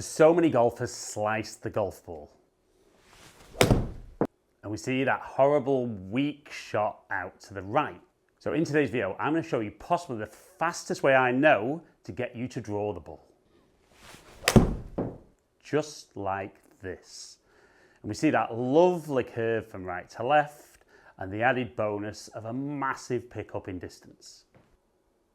So many golfers slice the golf ball. And we see that horrible weak shot out to the right. So in today's video, I'm going to show you possibly the fastest way I know to get you to draw the ball. Just like this. And we see that lovely curve from right to left and the added bonus of a massive pickup in distance.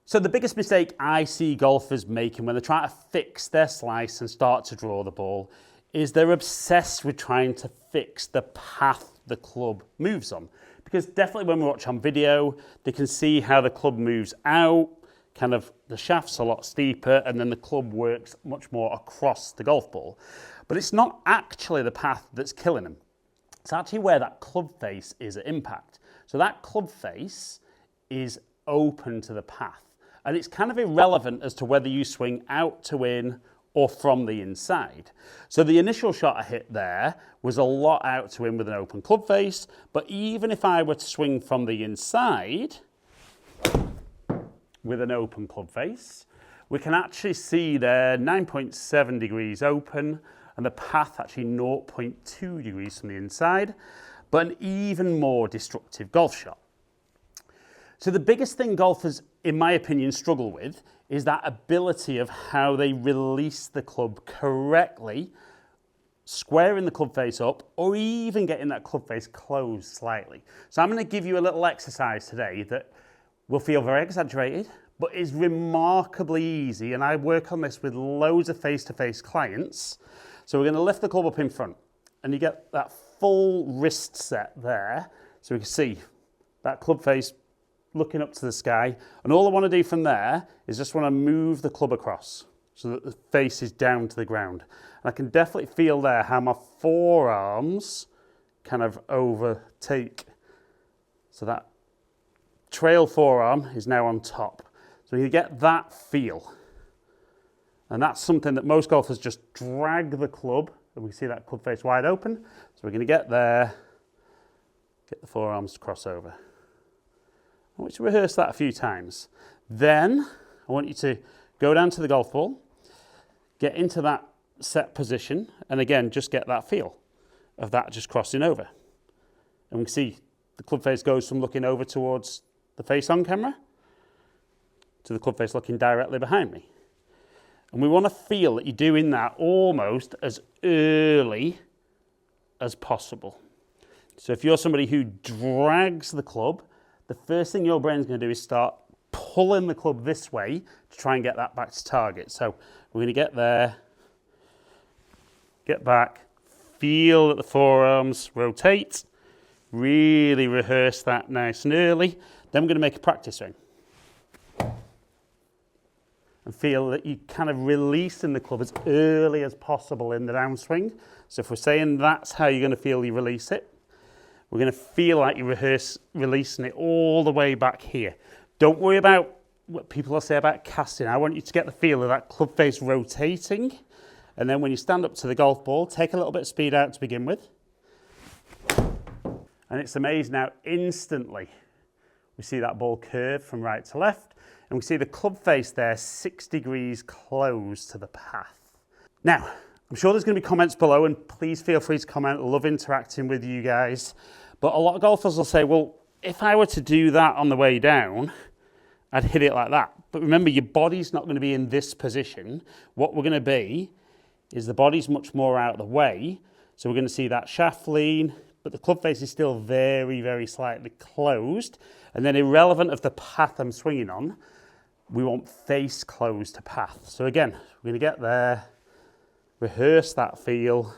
So the biggest mistake I see golfers making when they're trying to fix their slice and start to draw the ball is they're obsessed with trying to fix the path the club moves on. Because definitely when we watch on video, they can see how the club moves out, kind of the shaft's a lot steeper, and then the club works much more across the golf ball. But it's not actually the path that's killing them. It's actually where that club face is at impact. So that club face is open to the path. And it's kind of irrelevant as to whether you swing out to in or from the inside. So the initial shot I hit there was a lot out to in with an open club face, but even if I were to swing from the inside with an open club face, we can actually see there 9.7 degrees open and the path actually 0.2 degrees from the inside, but an even more destructive golf shot. So the biggest thing golfers, in my opinion, struggle with is that ability of how they release the club correctly, squaring the club face up, or even getting that club face closed slightly. So I'm going to give you a little exercise today that will feel very exaggerated, but is remarkably easy. And I work on this with loads of face-to-face clients. So we're going to lift the club up in front, and you get that full wrist set there. So we can see that club face looking up to the sky, and all I want to do from there is just want to move the club across so that the face is down to the ground. And I can definitely feel there how my forearms kind of overtake. So that trail forearm is now on top. So you get that feel. And that's something that most golfers just drag the club, and we see that club face wide open. So we're going to get there, get the forearms to cross over. I want you to rehearse that a few times. Then I want you to go down to the golf ball, get into that set position, and again, just get that feel of that just crossing over. And we can see the club face goes from looking over towards the face on camera to the club face looking directly behind me. And we want to feel that you're doing that almost as early as possible. So if you're somebody who drags the club, the first thing your brain's going to do is start pulling the club this way to try and get that back to target. So we're going to get there, get back, feel that the forearms rotate, really rehearse that nice and early. Then we're going to make a practice swing. And feel that you're kind of releasing the club as early as possible in the downswing. So if we're saying that's how you're going to feel you release it, we're going to feel like you releasing it all the way back here. Don't worry about what people will say about casting. I want you to get the feel of that club face rotating. And then when you stand up to the golf ball, take a little bit of speed out to begin with. And it's amazing how instantly we see that ball curve from right to left. And we see the club face there 6 degrees closed to the path. Now, I'm sure there's going to be comments below, and please feel free to comment. I love interacting with you guys. But a lot of golfers will say, well, if I were to do that on the way down, I'd hit it like that. But remember, your body's not going to be in this position. What we're going to be is the body's much more out of the way. So we're going to see that shaft lean, but the club face is still very, very slightly closed. And then irrelevant of the path I'm swinging on, we want face closed to path. So again, we're going to get there. Rehearse that feel.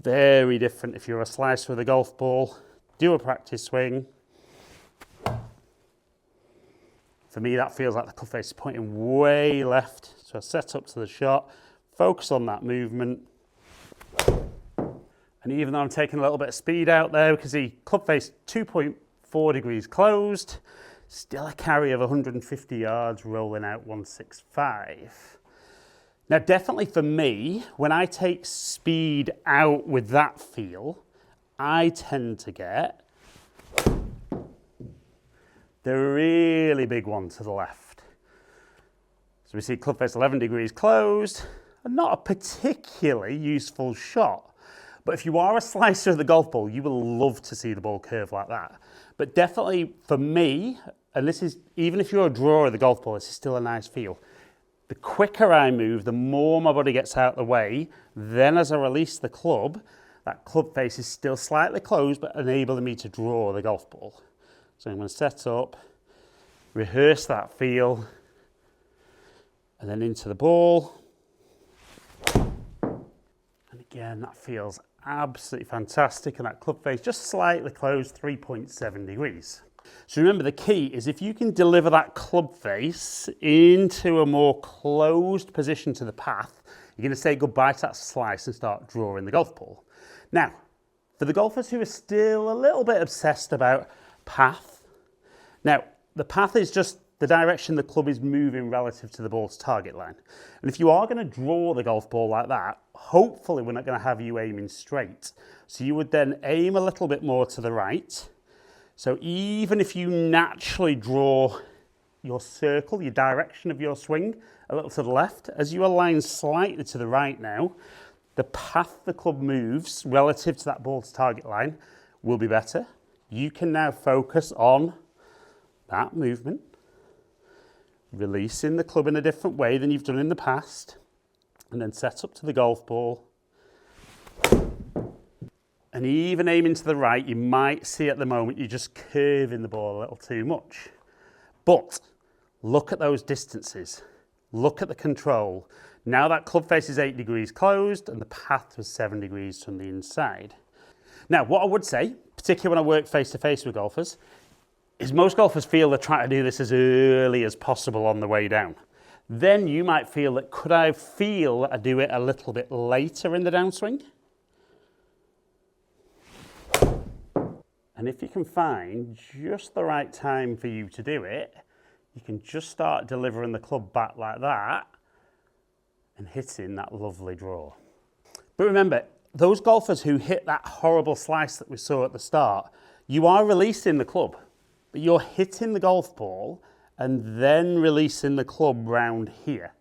Very different if you're a slicer with a golf ball. Do a practice swing. For me, that feels like the club face is pointing way left. So I set up to the shot, focus on that movement. And even though I'm taking a little bit of speed out there, we can see club face 2.4 degrees closed, still a carry of 150 yards rolling out 165. Now, definitely for me, when I take speed out with that feel, I tend to get the really big one to the left. So we see club face 11 degrees closed, not a particularly useful shot. But if you are a slicer of the golf ball, you will love to see the ball curve like that. But definitely for me, and this is, even if you're a drawer of the golf ball, this is still a nice feel. The quicker I move, the more my body gets out of the way. Then as I release the club, that club face is still slightly closed, but enabling me to draw the golf ball. So I'm going to set up, rehearse that feel, and then into the ball. And again, that feels absolutely fantastic, and that club face just slightly closed, 3.7 degrees. So remember, the key is if you can deliver that club face into a more closed position to the path, you're going to say goodbye to that slice and start drawing the golf ball. Now, for the golfers who are still a little bit obsessed about path, now the path is just the direction the club is moving relative to the ball's target line. And if you are going to draw the golf ball like that, hopefully we're not going to have you aiming straight. So you would then aim a little bit more to the right. So even if you naturally draw your circle, your direction of your swing, a little to the left, as you align slightly to the right now, the path the club moves relative to that ball's target line will be better. You can now focus on that movement, releasing the club in a different way than you've done in the past, and then set up to the golf ball. And even aiming to the right, you might see at the moment you're just curving the ball a little too much. But look at those distances. Look at the control. Now that club face is 8 degrees closed and the path was 7 degrees from the inside. Now, what I would say, particularly when I work face-to-face with golfers, is most golfers feel they're trying to do this as early as possible on the way down. Then you might feel that, could I do it a little bit later in the downswing? And if you can find just the right time for you to do it, you can just start delivering the club back like that and hitting that lovely draw. But remember, those golfers who hit that horrible slice that we saw at the start, you are releasing the club, but you're hitting the golf ball and then releasing the club round here.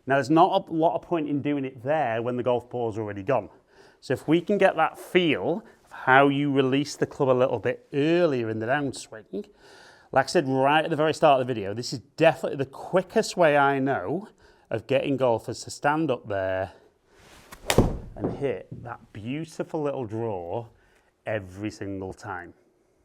Now, there's not a lot of point in doing it there when the golf ball's already gone. So if we can get that feel of how you release the club a little bit earlier in the downswing, like I said right at the very start of the video, this is definitely the quickest way I know of getting golfers to stand up there and hit that beautiful little draw every single time.